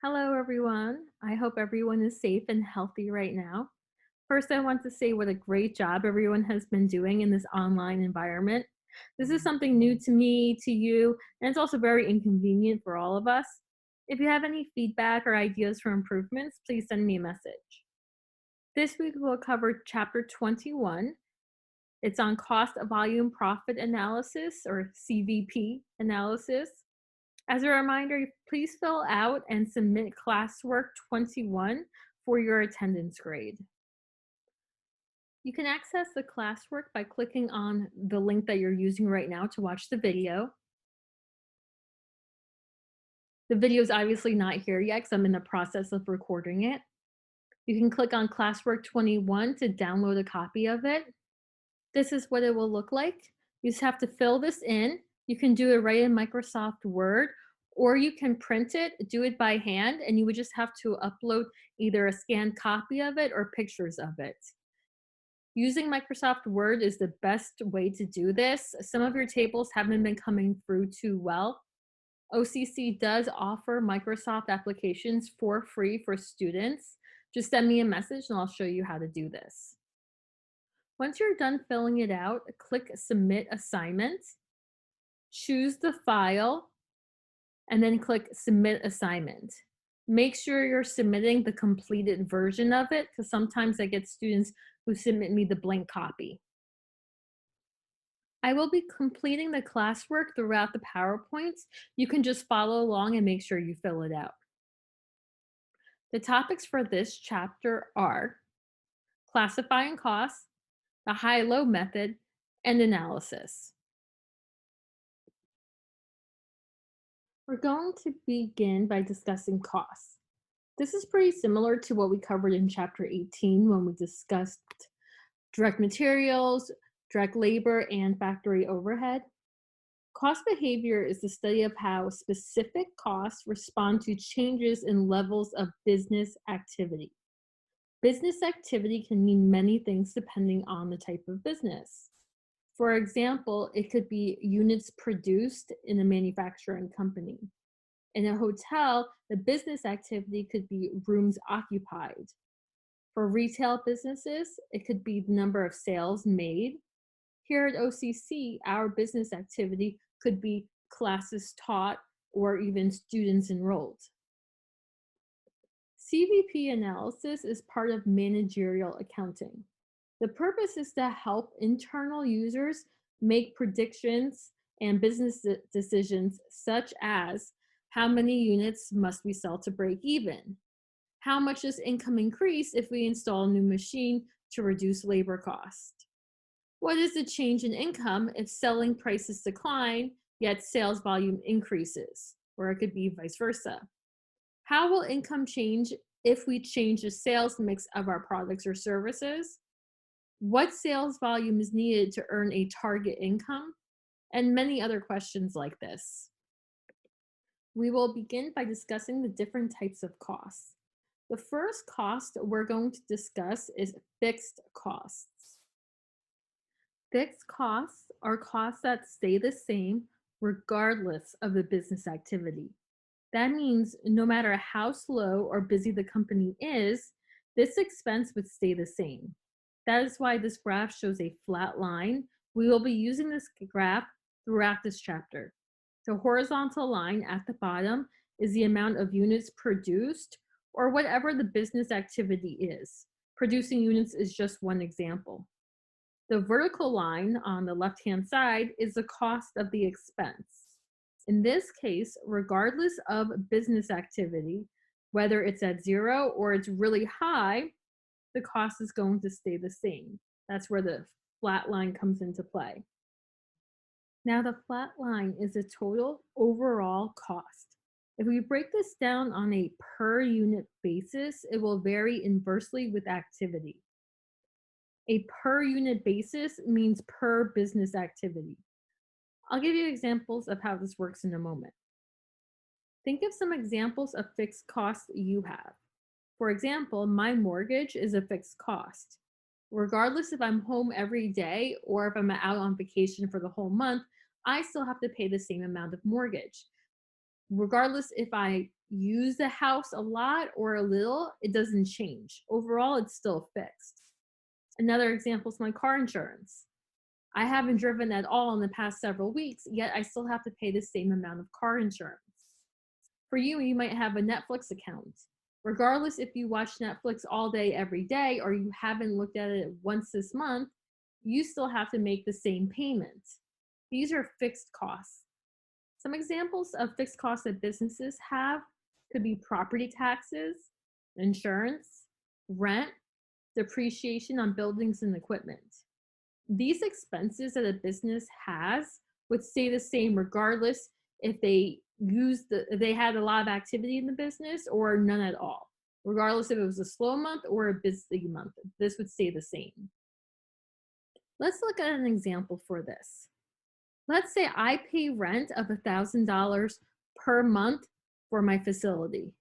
Hello, everyone. I hope everyone is safe and healthy right now. First, I want to say what a great job everyone has been doing in this online environment. This is something new to me, to you, and it's also very inconvenient for all of us. If you have any feedback or ideas for improvements, please send me a message. This week, we'll cover Chapter 21. It's on cost volume profit analysis or CVP analysis. As a reminder, please fill out and submit classwork 21 for your attendance grade. You can access the classwork by clicking on the link that you're using right now to watch the video. The video is obviously not here yet because I'm in the process of recording it. You can click on classwork 21 to download a copy of it. This is what it will look like. You just have to fill this in. You can do it right in Microsoft Word, or you can print it, do it by hand, and you would just have to upload either a scanned copy of it or pictures of it. Using Microsoft Word is the best way to do this. Some of your tables haven't been coming through too well. OCC does offer Microsoft applications for free for students. Just send me a message and I'll show you how to do this. Once you're done filling it out, click Submit Assignment, choose the file, and then click Submit Assignment. Make sure you're submitting the completed version of it because sometimes I get students who submit me the blank copy. I will be completing the classwork throughout the PowerPoints. You can just follow along and make sure you fill it out. The topics for this chapter are classifying costs, the high-low method, and analysis. We're going to begin by discussing costs. This is pretty similar to what we covered in chapter 18 when we discussed direct materials, direct labor, and factory overhead. Cost behavior is the study of how specific costs respond to changes in levels of business activity. Business activity can mean many things depending on the type of business. For example, it could be units produced in a manufacturing company. In a hotel, the business activity could be rooms occupied. For retail businesses, it could be the number of sales made. Here at OCC, our business activity could be classes taught or even students enrolled. CVP analysis is part of managerial accounting. The purpose is to help internal users make predictions and business decisions such as how many units must we sell to break even? How much does income increase if we install a new machine to reduce labor cost? What is the change in income if selling prices decline, yet sales volume increases? Or it could be vice versa. How will income change if we change the sales mix of our products or services? What sales volume is needed to earn a target income? And many other questions like this. We will begin by discussing the different types of costs. The first cost we're going to discuss is fixed costs. Fixed costs are costs that stay the same regardless of the business activity. That means no matter how slow or busy the company is, this expense would stay the same. That is why this graph shows a flat line. We will be using this graph throughout this chapter. The horizontal line at the bottom is the amount of units produced or whatever the business activity is. Producing units is just one example. The vertical line on the left-hand side is the cost of the expense. In this case, regardless of business activity, whether it's at zero or it's really high, the cost is going to stay the same. That's where the flat line comes into play. Now, the flat line is the total overall cost. If we break this down on a per unit basis, it will vary inversely with activity. A per unit basis means per business activity. I'll give you examples of how this works in a moment. Think of some examples of fixed costs you have. For example, my mortgage is a fixed cost. Regardless if I'm home every day or if I'm out on vacation for the whole month, I still have to pay the same amount of mortgage. Regardless if I use the house a lot or a little, it doesn't change. Overall, it's still fixed. Another example is my car insurance. I haven't driven at all in the past several weeks, yet I still have to pay the same amount of car insurance. For you, you might have a Netflix account. Regardless if you watch Netflix all day, every day, or you haven't looked at it once this month, you still have to make the same payment. These are fixed costs. Some examples of fixed costs that businesses have could be property taxes, insurance, rent, depreciation on buildings and equipment. These expenses that a business has would stay the same regardless if they had a lot of activity in the business or none at all. Regardless if it was a slow month or a busy month, this would stay the same. Let's look at an example for this. Let's say I pay rent of $1,000 per month for my facility.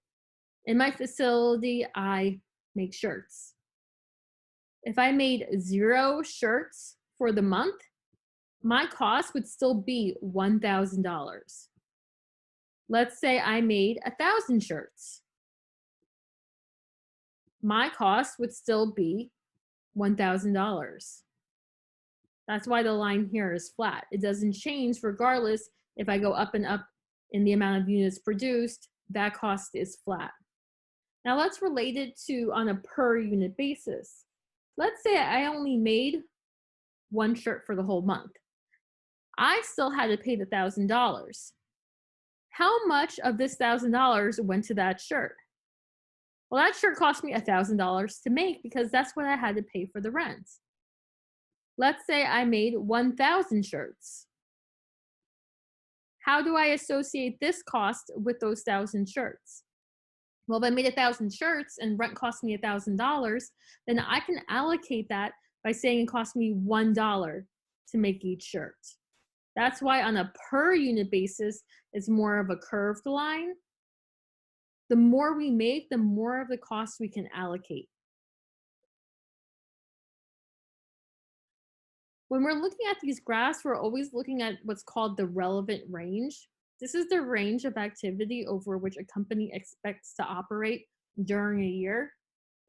In my facility, I make shirts. If I made 0 shirts for the month, my cost would still be $1,000. Let's say I made 1,000 shirts. My cost would still be $1,000. That's why the line here is flat. It doesn't change regardless if I go up and up in the amount of units produced, that cost is flat. Now let's relate it to on a per unit basis. Let's say I only made 1 shirt for the whole month. I still had to pay the $1,000. How much of this $1,000 went to that shirt? Well, that shirt cost me $1,000 to make because that's what I had to pay for the rent. Let's say I made 1,000 shirts. How do I associate this cost with those 1,000 shirts? Well, if I made 1,000 shirts and rent cost me $1,000, then I can allocate that by saying it cost me $1 to make each shirt. That's why on a per unit basis, it's more of a curved line. The more we make, the more of the cost we can allocate. When we're looking at these graphs, we're always looking at what's called the relevant range. This is the range of activity over which a company expects to operate during a year.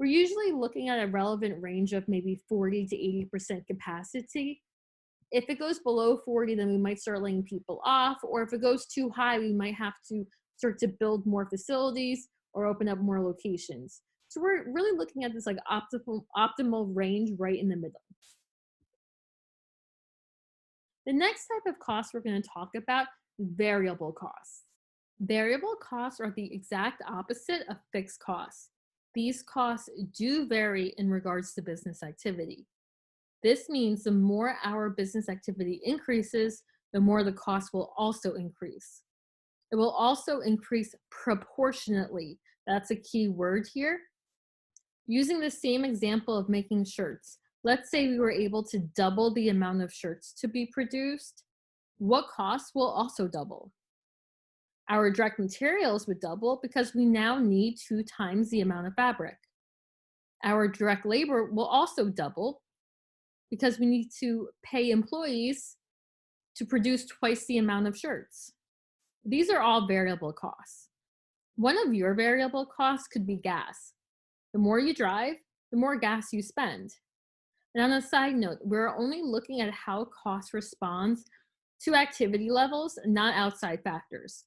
We're usually looking at a relevant range of maybe 40 to 80% capacity. If it goes below 40, then we might start laying people off, or if it goes too high, we might have to start to build more facilities or open up more locations. So we're really looking at this like optimal range right in the middle. The next type of cost we're going to talk about is variable costs. Variable costs are the exact opposite of fixed costs. These costs do vary in regards to business activity. This means the more our business activity increases, the more the cost will also increase. It will also increase proportionately. That's a key word here. Using the same example of making shirts, let's say we were able to double the amount of shirts to be produced. What costs will also double? Our direct materials would double because we now need 2 times the amount of fabric. Our direct labor will also double because we need to pay employees to produce twice the amount of shirts. These are all variable costs. One of your variable costs could be gas. The more you drive, the more gas you spend. And on a side note, we're only looking at how cost responds to activity levels, not outside factors.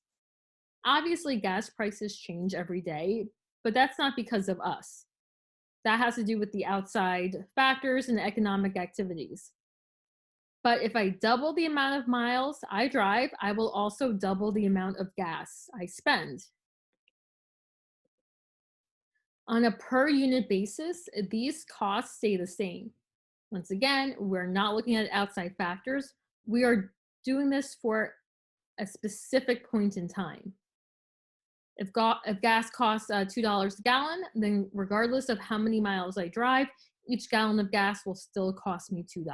Obviously, gas prices change every day, but that's not because of us. That has to do with the outside factors and economic activities. But if I double the amount of miles I drive, I will also double the amount of gas I spend. On a per unit basis, these costs stay the same. Once again, we're not looking at outside factors. We are doing this for a specific point in time. If gas costs $2 a gallon, then regardless of how many miles I drive, each gallon of gas will still cost me $2.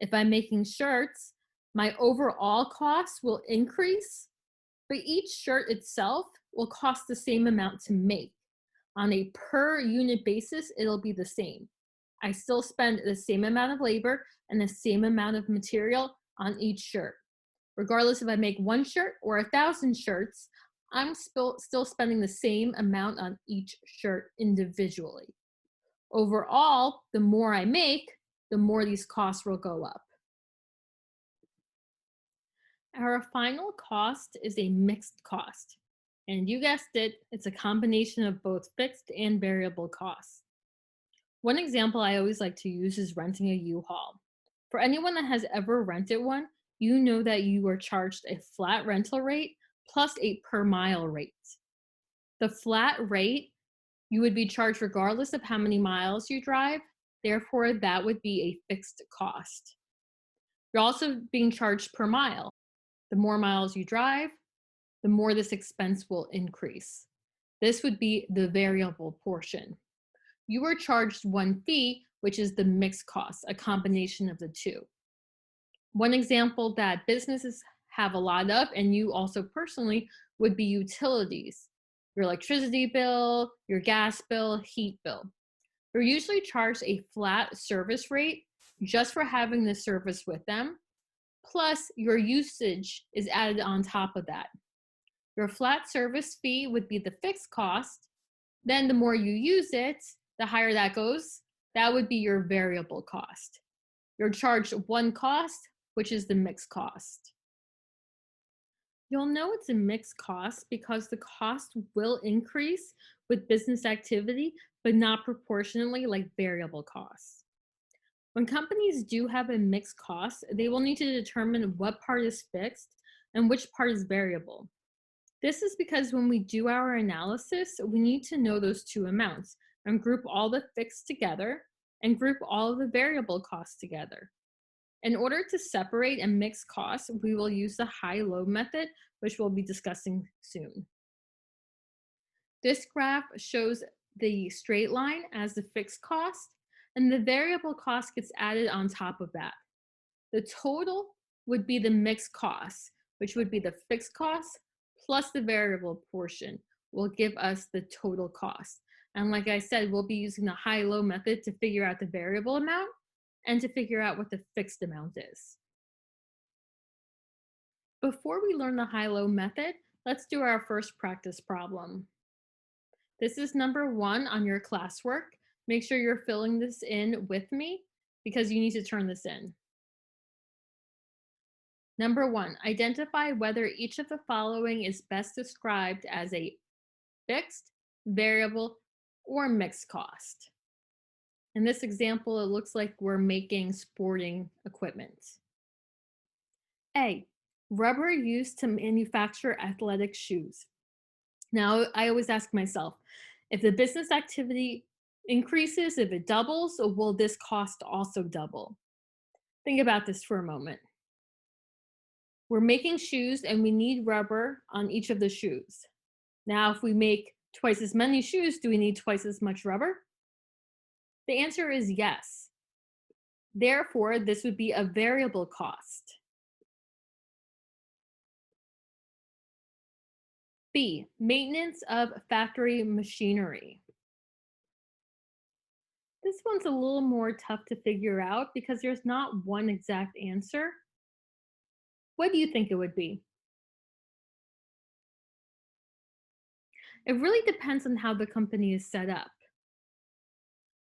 If I'm making shirts, my overall cost will increase, but each shirt itself will cost the same amount to make. On a per unit basis, it'll be the same. I still spend the same amount of labor and the same amount of material on each shirt. Regardless if I make 1 shirt or 1,000 shirts, still spending the same amount on each shirt individually. Overall, the more I make, the more these costs will go up. Our final cost is a mixed cost. And you guessed it, it's a combination of both fixed and variable costs. One example I always like to use is renting a U-Haul. For anyone that has ever rented one, you know that you are charged a flat rental rate plus a per mile rate. The flat rate, you would be charged regardless of how many miles you drive. Therefore, that would be a fixed cost. You're also being charged per mile. The more miles you drive, the more this expense will increase. This would be the variable portion. You are charged one fee, which is the mixed cost, a combination of the two. One example that businesses have a lot of, and you also personally, would be utilities. Your electricity bill, your gas bill, heat bill. You're usually charged a flat service rate just for having the service with them, plus your usage is added on top of that. Your flat service fee would be the fixed cost. Then the more you use it, the higher that goes. That would be your variable cost. You're charged one cost, which is the mixed cost. You'll know it's a mixed cost because the cost will increase with business activity, but not proportionally like variable costs. When companies do have a mixed cost, they will need to determine what part is fixed and which part is variable. This is because when we do our analysis, we need to know those two amounts and group all the fixed together and group all of the variable costs together. In order to separate and mix costs, we will use the high-low method, which we'll be discussing soon. This graph shows the straight line as the fixed cost, and the variable cost gets added on top of that. The total would be the mixed cost, which would be the fixed cost plus the variable portion will give us the total cost. And like I said, we'll be using the high-low method to figure out the variable amount and to figure out what the fixed amount is. Before we learn the high-low method, let's do our first practice problem. This is number 1 on your classwork. Make sure you're filling this in with me because you need to turn this in. Number 1, identify whether each of the following is best described as a fixed, variable, or mixed cost. In this example, it looks like we're making sporting equipment. A, rubber used to manufacture athletic shoes. Now, I always ask myself, if the business activity increases, if it doubles, will this cost also double? Think about this for a moment. We're making shoes and we need rubber on each of the shoes. Now, if we make twice as many shoes, do we need twice as much rubber? The answer is yes. Therefore, this would be a variable cost. B, maintenance of factory machinery. This one's a little more tough to figure out because there's not one exact answer. What do you think it would be? It really depends on how the company is set up.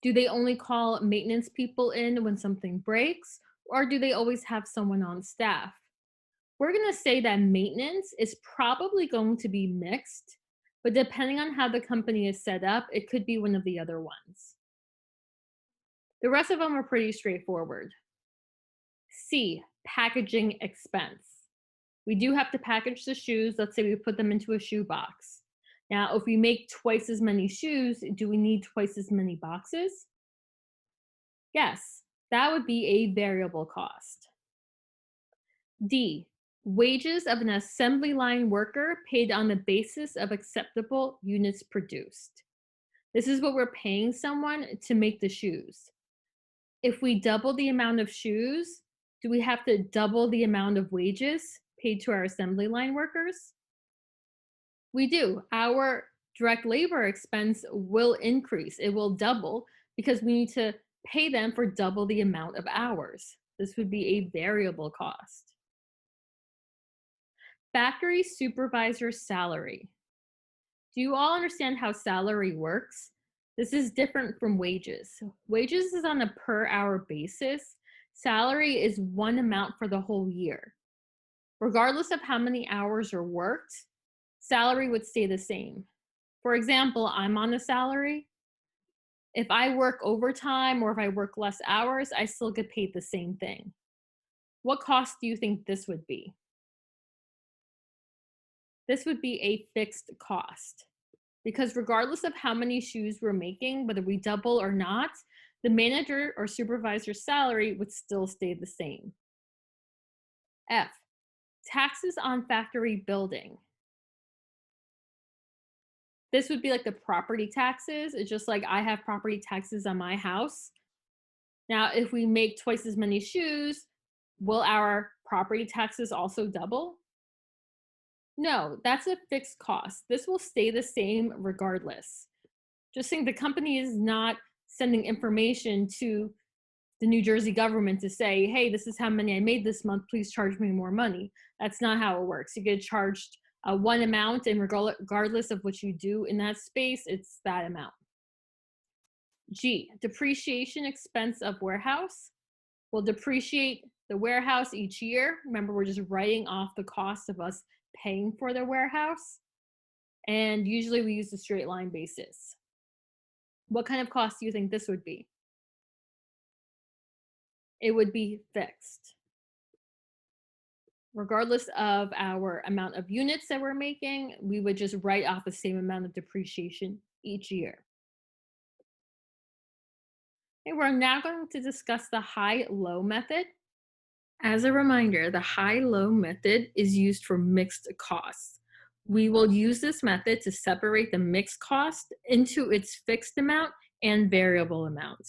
Do they only call maintenance people in when something breaks, or do they always have someone on staff? We're going to say that maintenance is probably going to be mixed, but depending on how the company is set up, it could be one of the other ones. The rest of them are pretty straightforward. C, packaging expense. We do have to package the shoes. Let's say we put them into a shoe box. Now, if we make twice as many shoes, do we need twice as many boxes? Yes, that would be a variable cost. D, wages of an assembly line worker paid on the basis of acceptable units produced. This is what we're paying someone to make the shoes. If we double the amount of shoes, do we have to double the amount of wages paid to our assembly line workers? We do. Our direct labor expense will increase. It will double because we need to pay them for double the amount of hours. This would be a variable cost. Factory supervisor salary. Do you all understand how salary works? This is different from wages. Wages is on a per hour basis. Salary is one amount for the whole year. Regardless of how many hours are worked, salary would stay the same. For example, I'm on a salary. If I work overtime or if I work less hours, I still get paid the same thing. What cost do you think this would be? This would be a fixed cost because regardless of how many shoes we're making, whether we double or not, the manager or supervisor's salary would still stay the same. F, taxes on factory building. This would be like the property taxes. It's just like I have property taxes on my house. Now, if we make twice as many shoes, will our property taxes also double? No, that's a fixed cost. This will stay the same regardless. Just saying the company is not sending information to the New Jersey government to say, hey, this is how many I made this month, please charge me more money. That's not how it works. You get charged one amount, and regardless of what you do in that space, it's that amount. G, depreciation expense of warehouse. We'll depreciate the warehouse each year. Remember, we're just writing off the cost of us paying for the warehouse. And usually we use a straight line basis. What kind of cost do you think this would be? It would be fixed. Regardless of our amount of units that we're making, we would just write off the same amount of depreciation each year. Okay, we're now going to discuss the high-low method. As a reminder, the high-low method is used for mixed costs. We will use this method to separate the mixed cost into its fixed amount and variable amount.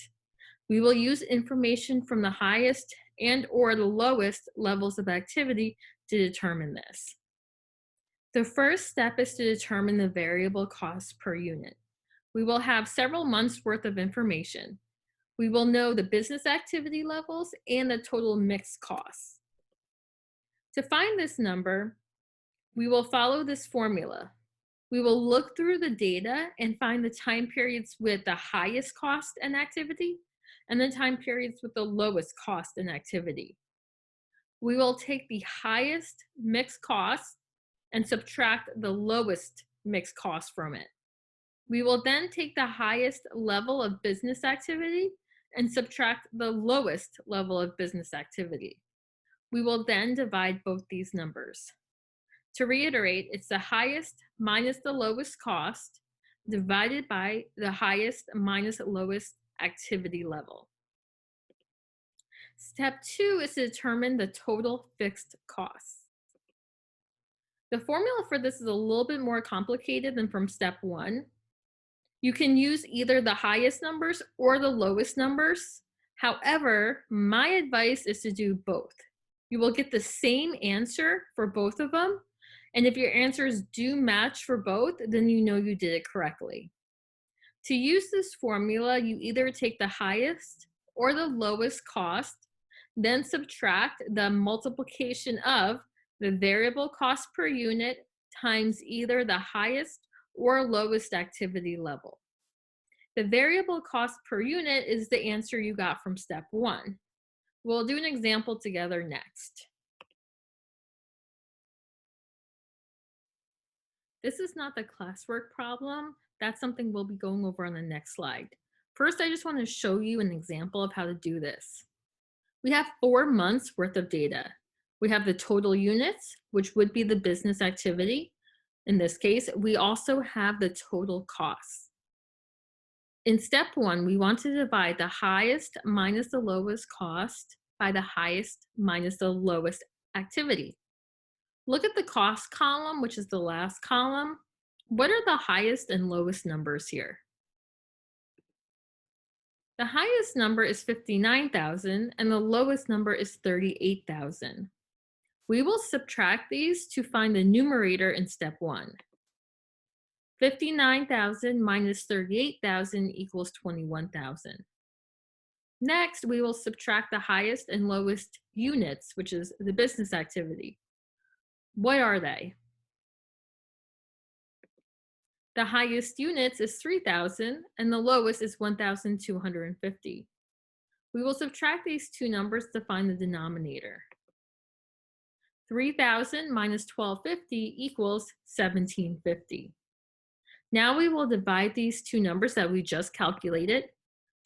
We will use information from the highest and or the lowest levels of activity to determine this. The first step is to determine the variable cost per unit. We will have several months worth of information. We will know the business activity levels and the total mixed costs. To find this number, we will follow this formula. We will look through the data and find the time periods with the highest cost and activity and the time periods with the lowest cost and activity. We will take the highest mixed cost and subtract the lowest mixed cost from it. We will then take the highest level of business activity and subtract the lowest level of business activity. We will then divide both these numbers. To reiterate, it's the highest minus the lowest cost divided by the highest minus lowest activity level. Step 2 is to determine the total fixed costs. The formula for this is a little bit more complicated than from step 1. You can use either the highest numbers or the lowest numbers. However, my advice is to do both. You will get the same answer for both of them. And if your answers do match for both, then you know you did it correctly. To use this formula, you either take the highest or the lowest cost, then subtract the multiplication of the variable cost per unit times either the highest or lowest activity level. The variable cost per unit is the answer you got from step 1. We'll do an example together next. This is not the classwork problem. That's something we'll be going over on the next slide. First, I just want to show you an example of how to do this. We have 4 months worth of data. We have the total units, which would be the business activity. In this case, we also have the total costs. In step 1, we want to divide the highest minus the lowest cost by the highest minus the lowest activity. Look at the cost column, which is the last column. What are the highest and lowest numbers here? The highest number is 59,000 and the lowest number is 38,000. We will subtract these to find the numerator in step 1. 59,000 minus 38,000 equals 21,000. Next, we will subtract the highest and lowest units, which is the business activity. What are they? The highest units is 3,000 and the lowest is 1,250. We will subtract these two numbers to find the denominator. 3,000 minus 1,250 equals 1,750. Now we will divide these two numbers that we just calculated.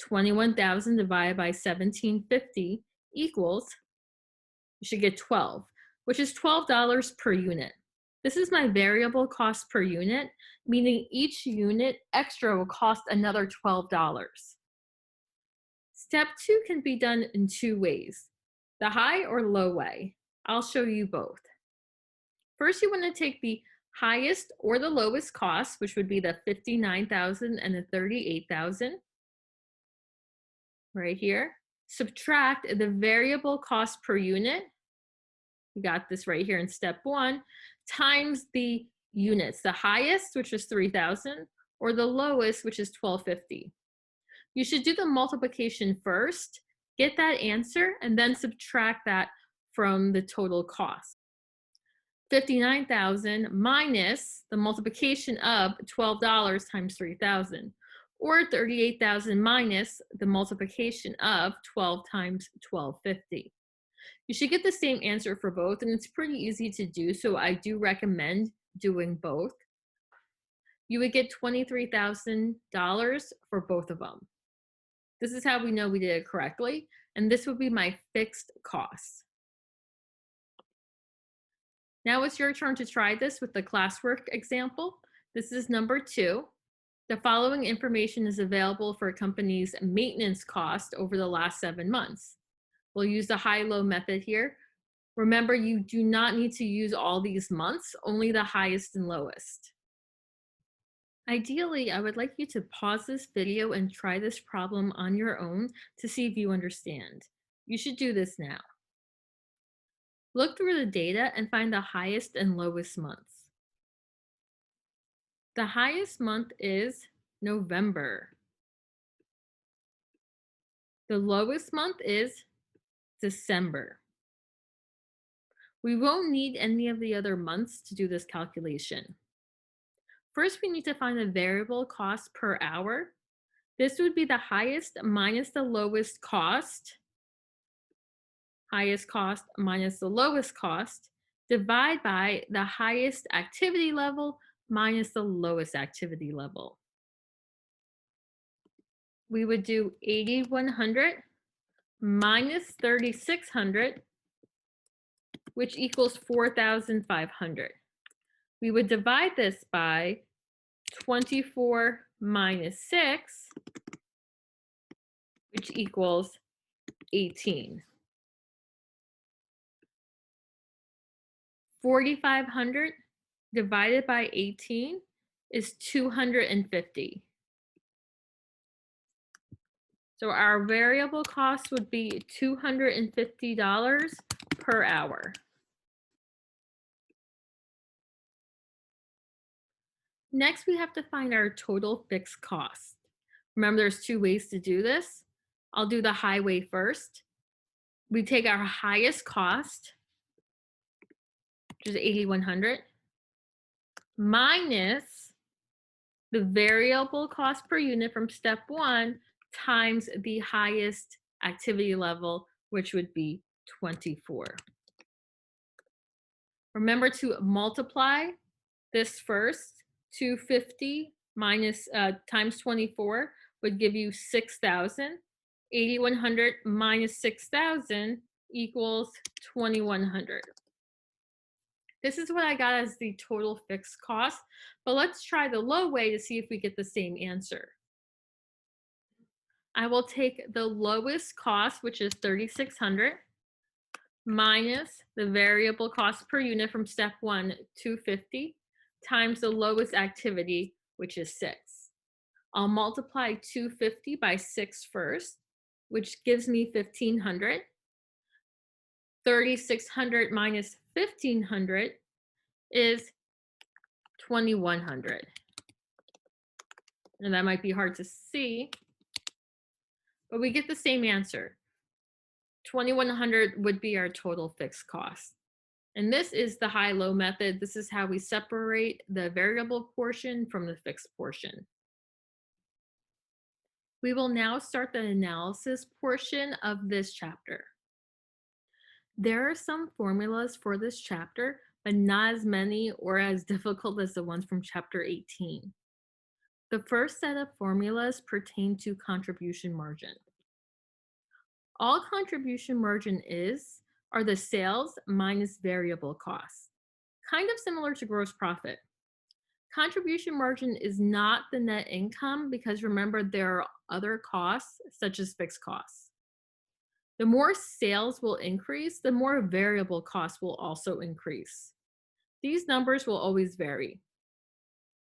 21,000 divided by 1,750 equals, you should get 12, which is $12 per unit. This is my variable cost per unit, meaning each unit extra will cost another $12. Step 2 can be done in two ways, the high or low way. I'll show you both. First, you want to take the highest or the lowest cost, which would be the 59,000 and the 38,000, right here. Subtract the variable cost per unit, we got this right here in step 1, times the units, the highest, which is 3,000, or the lowest, which is 1,250. You should do the multiplication first, get that answer, and then subtract that from the total cost. 59,000 minus the multiplication of $12 times 3,000, or 38,000 minus the multiplication of 12 times 1,250. You should get the same answer for both, and it's pretty easy to do, so I do recommend doing both. You would get $23,000 for both of them. This is how we know we did it correctly, and this would be my fixed cost. Now it's your turn to try this with the classwork example. This is number 2. The following information is available for a company's maintenance cost over the last 7 months. We'll use the high-low method here. Remember, you do not need to use all these months, only the highest and lowest. Ideally, I would like you to pause this video and try this problem on your own to see if you understand. You should do this now. Look through the data and find the highest and lowest months. The highest month is November. The lowest month is December. We won't need any of the other months to do this calculation. First, we need to find the variable cost per hour. This would be the highest minus the lowest cost, highest cost minus the lowest cost, divide by the highest activity level minus the lowest activity level. We would do 8,100 minus 3,600, which equals 4,500. We would divide this by 24 minus 6, which equals 18. 4,500 divided by 18 is 250. So our variable cost would be $250 per hour. Next, we have to find our total fixed cost. Remember, there's two ways to do this. I'll do the high way first. We take our highest cost, which is 8,100, minus the variable cost per unit from step 1 times the highest activity level, which would be 24. Remember to multiply this first. 250 minus times 24 would give you 6,000. 8,100 minus 6,000 equals 2,100. This is what I got as the total fixed cost, but let's try the low way to see if we get the same answer. I will take the lowest cost, which is 3,600, minus the variable cost per unit from step 1, 250, times the lowest activity, which is 6. I'll multiply 250 by 6 first, which gives me 1,500. 3,600 minus 1,500 is 2,100. And that might be hard to see, but we get the same answer. 2,100 would be our total fixed cost. And this is the high-low method. This is how we separate the variable portion from the fixed portion. We will now start the analysis portion of this chapter. There are some formulas for this chapter, but not as many or as difficult as the ones from chapter 18. The first set of formulas pertain to contribution margin. All contribution margin are the sales minus variable costs, kind of similar to gross profit. Contribution margin is not the net income because remember there are other costs such as fixed costs. The more sales will increase, the more variable costs will also increase. These numbers will always vary.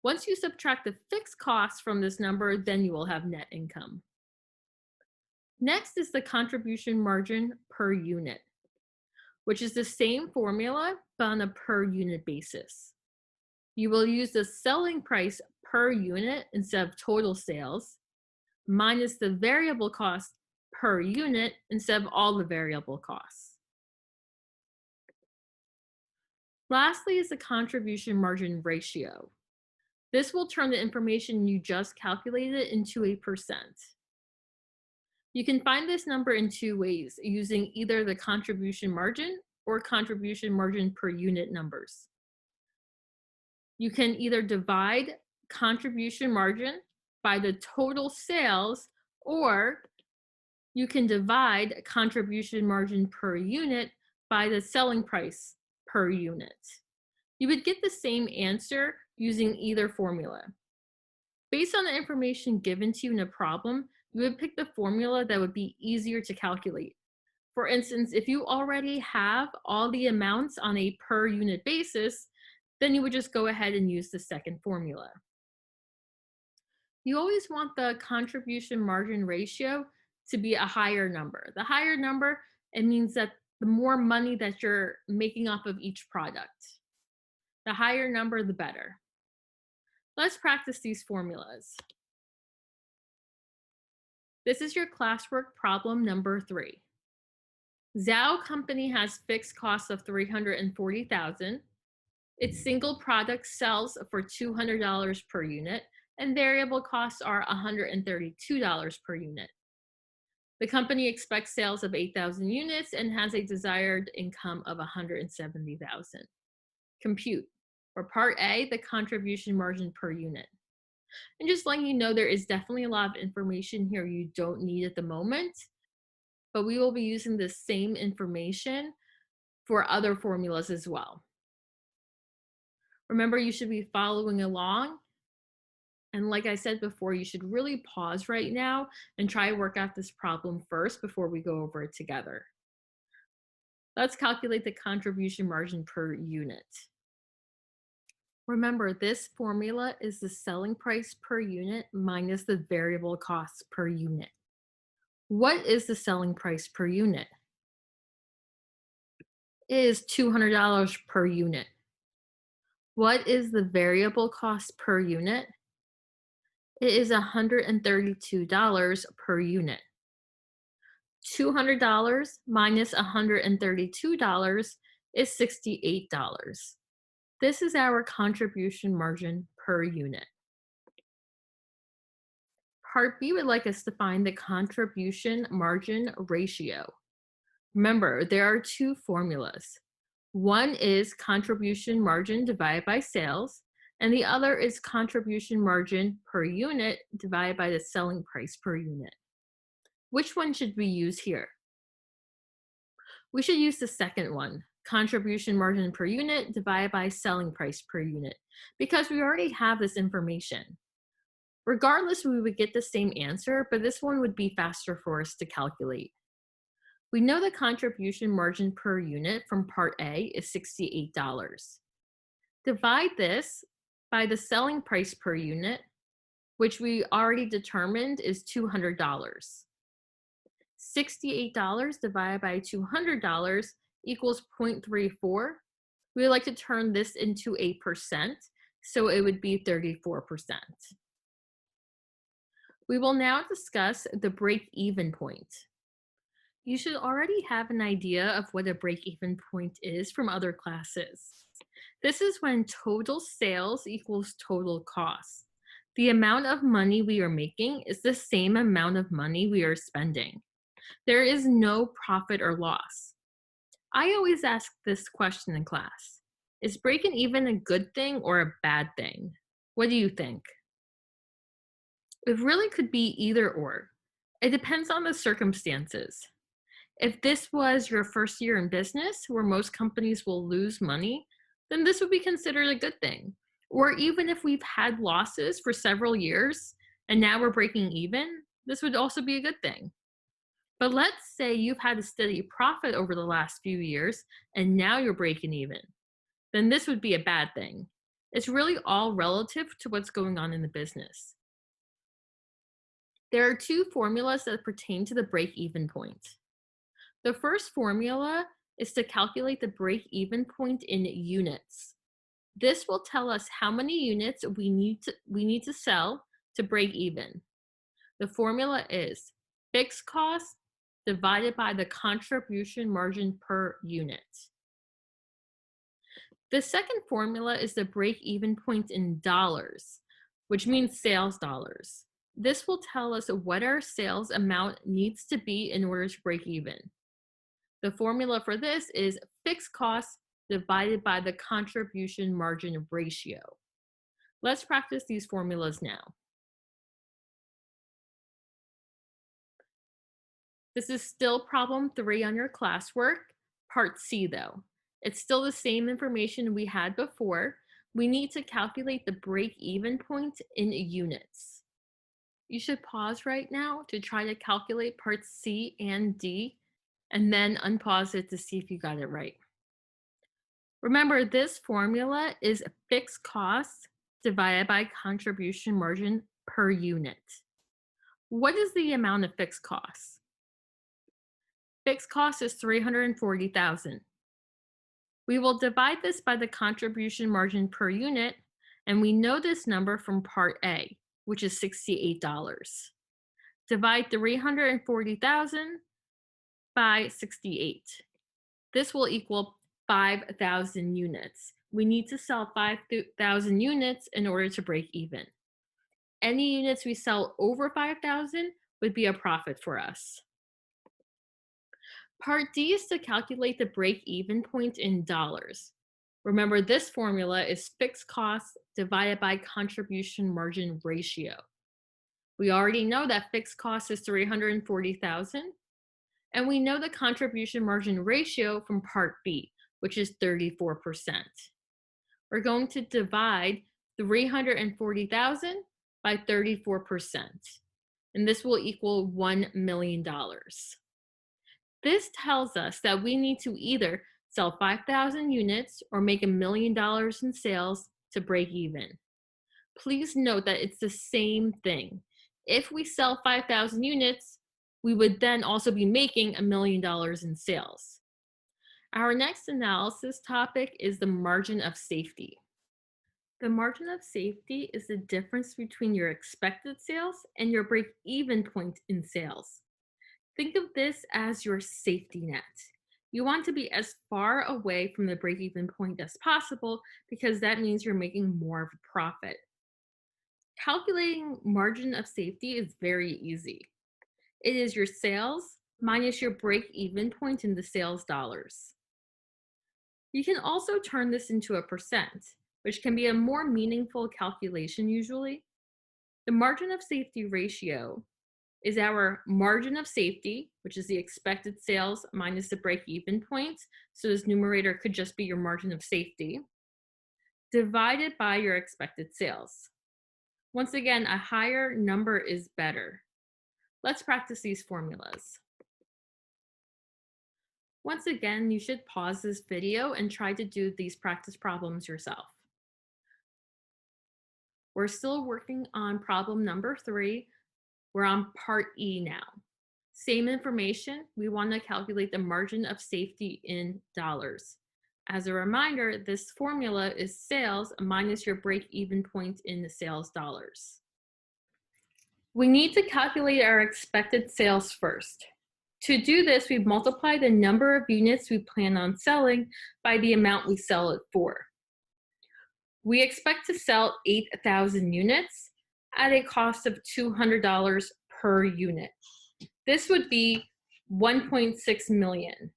Once you subtract the fixed costs from this number, then you will have net income. Next is the contribution margin per unit, which is the same formula, but on a per unit basis. You will use the selling price per unit instead of total sales, minus the variable cost per unit instead of all the variable costs. Lastly is the contribution margin ratio. This will turn the information you just calculated into a percent. You can find this number in two ways, using either the contribution margin or contribution margin per unit numbers. You can either divide contribution margin by the total sales, or you can divide contribution margin per unit by the selling price per unit. You would get the same answer using either formula. Based on the information given to you in a problem, you would pick the formula that would be easier to calculate. For instance, if you already have all the amounts on a per unit basis, then you would just go ahead and use the second formula. You always want the contribution margin ratio to be a higher number. The higher number, it means that the more money that you're making off of each product. The higher number, the better. Let's practice these formulas. This is your classwork problem number 3. Zhao Company has fixed costs of $340,000. Its single product sells for $200 per unit, and variable costs are $132 per unit. The company expects sales of 8,000 units and has a desired income of $170,000. Compute. For part A, the contribution margin per unit. And just letting you know, there is definitely a lot of information here you don't need at the moment, but we will be using the same information for other formulas as well. Remember, you should be following along. And like I said before, you should really pause right now and try to work out this problem first before we go over it together. Let's calculate the contribution margin per unit. Remember, this formula is the selling price per unit minus the variable costs per unit. What is the selling price per unit? It is $200 per unit. What is the variable cost per unit? It is $132 per unit. $200 minus $132 is $68. This is our contribution margin per unit. Part B would like us to find the contribution margin ratio. Remember, there are two formulas. One is contribution margin divided by sales, and the other is contribution margin per unit divided by the selling price per unit. Which one should we use here? We should use the second one, contribution margin per unit divided by selling price per unit, because we already have this information. Regardless, we would get the same answer, but this one would be faster for us to calculate. We know the contribution margin per unit from part A is $68. Divide this by the selling price per unit, which we already determined is $200. $68 divided by $200 equals 0.34. We would like to turn this into a percent, so it would be 34%. We will now discuss the break-even point. You should already have an idea of what a break-even point is from other classes. This is when total sales equals total cost. The amount of money we are making is the same amount of money we are spending. There is no profit or loss. I always ask this question in class. Is breaking even a good thing or a bad thing? What do you think? It really could be either or. It depends on the circumstances. If this was your first year in business, where most companies will lose money, then this would be considered a good thing. Or even if we've had losses for several years and now we're breaking even, this would also be a good thing. But let's say you've had a steady profit over the last few years and now you're breaking even, then this would be a bad thing. It's really all relative to what's going on in the business. There are two formulas that pertain to the break-even point. The first formula is to calculate the break-even point in units. This will tell us how many units we need to sell to break even. The formula is fixed cost divided by the contribution margin per unit. The second formula is the break-even point in dollars, which means sales dollars. This will tell us what our sales amount needs to be in order to break even. The formula for this is fixed costs divided by the contribution margin ratio. Let's practice these formulas now. This is still problem 3 on your classwork, part C though. It's still the same information we had before. We need to calculate the break-even point in units. You should pause right now to try to calculate parts C and D, and then unpause it to see if you got it right. Remember, this formula is fixed costs divided by contribution margin per unit. What is the amount of fixed costs? Fixed cost is $340,000. We will divide this by the contribution margin per unit, and we know this number from part A, which is $68. Divide 340,000 by 68. This will equal 5,000 units. We need to sell 5,000 units in order to break even. Any units we sell over 5,000 would be a profit for us. Part D is to calculate the break-even point in dollars. Remember, this formula is fixed costs divided by contribution margin ratio. We already know that fixed cost is $340,000, and we know the contribution margin ratio from Part B, which is 34%. We're going to divide 340,000 by 34%, and this will equal $1 million. This tells us that we need to either sell 5,000 units or make $1 million in sales to break even. Please note that it's the same thing. If we sell 5,000 units, we would then also be making $1 million in sales. Our next analysis topic is the margin of safety. The margin of safety is the difference between your expected sales and your break-even point in sales. Think of this as your safety net. You want to be as far away from the break-even point as possible because that means you're making more of a profit. Calculating margin of safety is very easy. It is your sales minus your break-even point in the sales dollars. You can also turn this into a percent, which can be a more meaningful calculation usually. The margin of safety ratio is our margin of safety, which is the expected sales minus the break-even point. So this numerator could just be your margin of safety, divided by your expected sales. Once again, a higher number is better. Let's practice these formulas. Once again, you should pause this video and try to do these practice problems yourself. We're still working on problem number 3. We're on part E now. Same information, we want to calculate the margin of safety in dollars. As a reminder, this formula is sales minus your break-even point in the sales dollars. We need to calculate our expected sales first. To do this, we multiply the number of units we plan on selling by the amount we sell it for. We expect to sell 8,000 units at a cost of $200 per unit. This would be 1.6 million.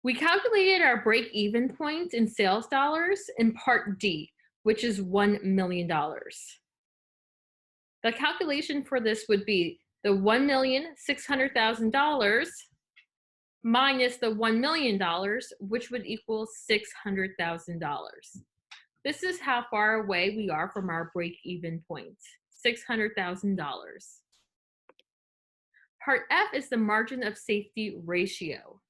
We calculated our break-even point in sales dollars in Part D, which is $1 million. The calculation for this would be the $1,600,000 minus the $1 million, which would equal $600,000. This is how far away we are from our break-even point, $600,000. Part F is the margin of safety ratio.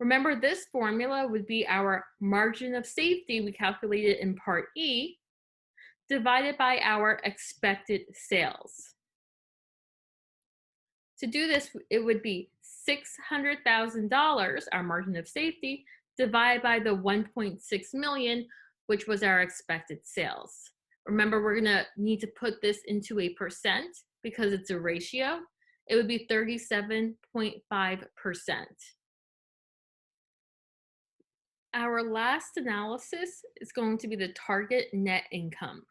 Remember, this formula would be our margin of safety we calculated in Part E divided by our expected sales. To do this, it would be $600,000, our margin of safety, divided by the 1.6 million, which was our expected sales. Remember, we're gonna need to put this into a percent because it's a ratio. It would be 37.5%. Our last analysis is going to be the target net income.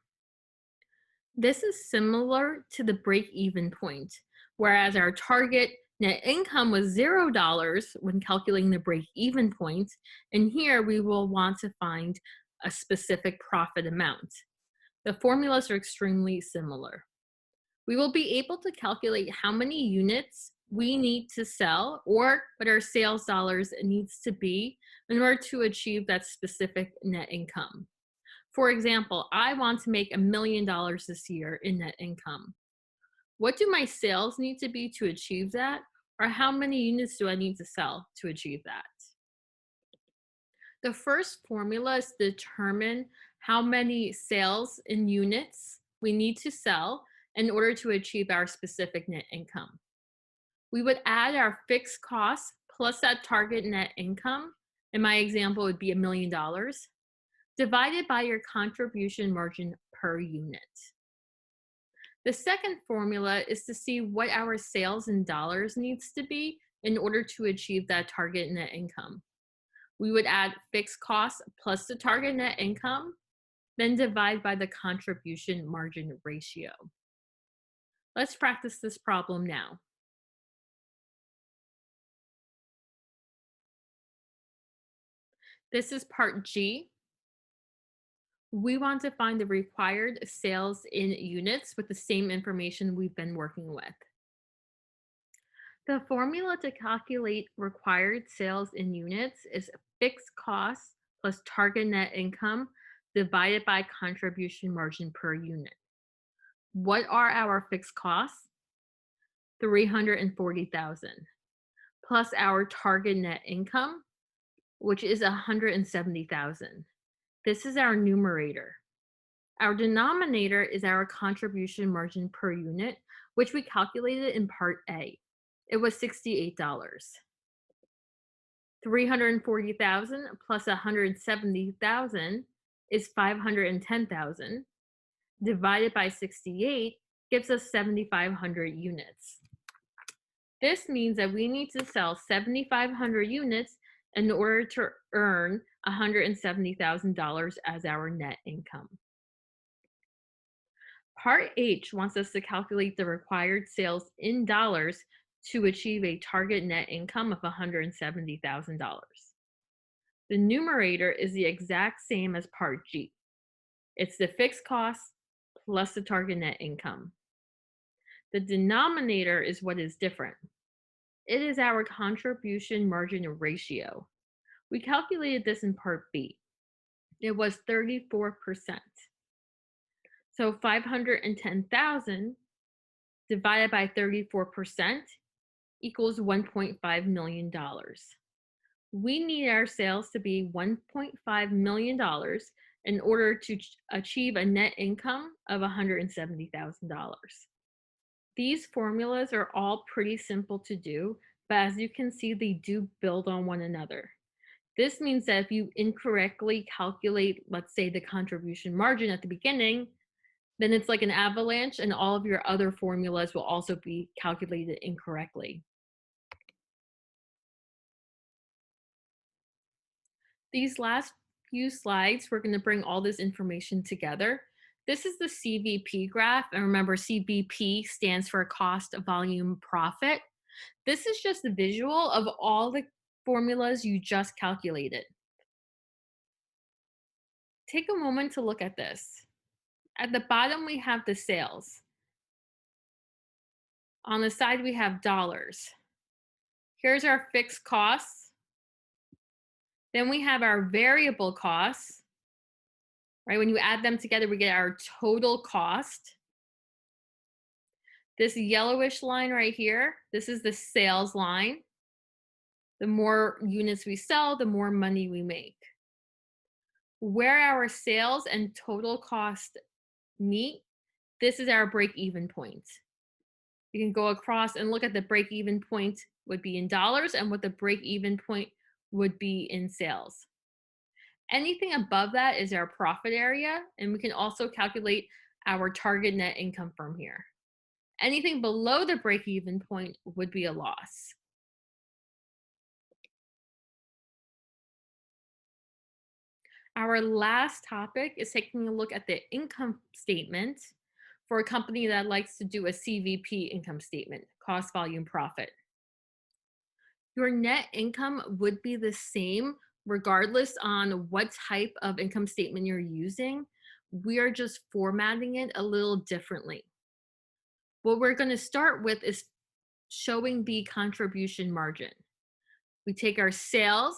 This is similar to the break-even point, whereas our target net income was $0 when calculating the break-even point, and here we will want to find a specific profit amount. The formulas are extremely similar. We will be able to calculate how many units we need to sell or what our sales dollars needs to be in order to achieve that specific net income. For example, I want to make $1 million this year in net income. What do my sales need to be to achieve that? Or how many units do I need to sell to achieve that? The first formula is to determine how many sales in units we need to sell in order to achieve our specific net income. We would add our fixed costs plus that target net income. In my example, it would be $1 million, divided by your contribution margin per unit. The second formula is to see what our sales in dollars needs to be in order to achieve that target net income. We would add fixed costs plus the target net income, then divide by the contribution margin ratio. Let's practice this problem now. This is part G. We want to find the required sales in units with the same information we've been working with. The formula to calculate required sales in units is fixed costs plus target net income divided by contribution margin per unit. What are our fixed costs? 340,000 plus our target net income, which is 170,000. This is our numerator. Our denominator is our contribution margin per unit, which we calculated in part A. It was $68. 340,000 plus 170,000 is 510,000. Divided by 68 gives us 7,500 units. This means that we need to sell 7,500 units in order to earn $170,000 as our net income. Part H wants us to calculate the required sales in dollars to achieve a target net income of $170,000. The numerator is the exact same as Part G. It's the fixed costs plus the target net income. The denominator is what is different. It is our contribution margin ratio. We calculated this in Part B. It was 34%. So 510,000 divided by 34% equals $1.5 million. We need our sales to be $1.5 million in order to achieve a net income of $170,000. These formulas are all pretty simple to do, but as you can see, they do build on one another. This means that if you incorrectly calculate, let's say, the contribution margin at the beginning, then it's like an avalanche and all of your other formulas will also be calculated incorrectly. These last few slides, we're going to bring all this information together. This is the CVP graph, and remember CVP stands for cost, volume, profit. This is just a visual of all the formulas you just calculated. Take a moment to look at this. At the bottom, we have the sales. On the side, we have dollars. Here's our fixed costs. Then we have our variable costs, right? When you add them together, we get our total cost. This yellowish line right here, this is the sales line. The more units we sell, the more money we make. Where our sales and total cost meet, this is our break-even point. You can go across and look at the break-even point would be in dollars and what the break-even point would be in sales. Anything above that is our profit area, and we can also calculate our target net income from here. Anything below the break-even point would be a loss. Our last topic is taking a look at the income statement for a company that likes to do a CVP income statement, cost, volume, profit. Your net income would be the same regardless on what type of income statement you're using. We are just formatting it a little differently. What we're going to start with is showing the contribution margin. We take our sales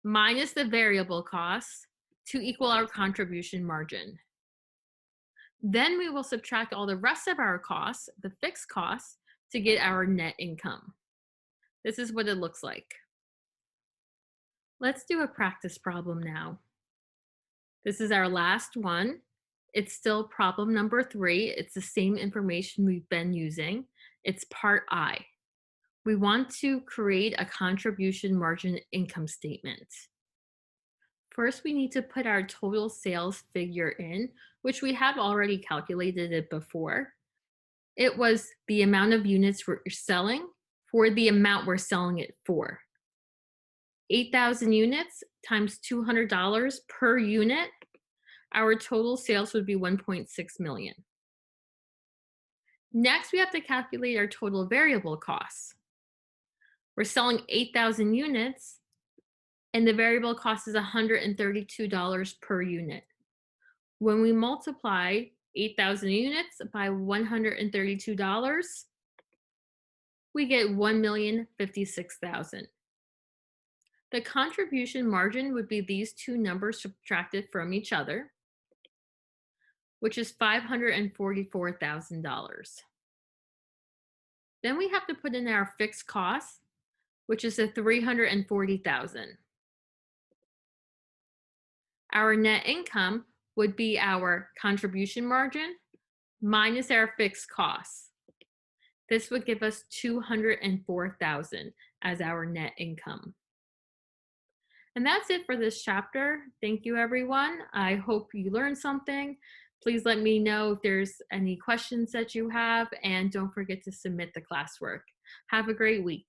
minus the variable costs to equal our contribution margin. Then we will subtract all the rest of our costs, the fixed costs, to get our net income. This is what it looks like. Let's do a practice problem now. This is our last one. It's still problem number 3. It's the same information we've been using. It's part I. We want to create a contribution margin income statement. First, we need to put our total sales figure in, which we have already calculated it before. It was the amount of units we're selling for the amount we're selling it for. 8,000 units times $200 per unit, our total sales would be 1.6 million. Next, we have to calculate our total variable costs. We're selling 8,000 units, and the variable cost is $132 per unit. When we multiply 8,000 units by $132, we get 1,056,000. The contribution margin would be these two numbers subtracted from each other, which is $544,000. Then we have to put in our fixed costs, which is the $340,000. Our net income would be our contribution margin minus our fixed costs. This would give us $204,000 as our net income. And that's it for this chapter. Thank you, everyone. I hope you learned something. Please let me know if there's any questions that you have, and don't forget to submit the classwork. Have a great week.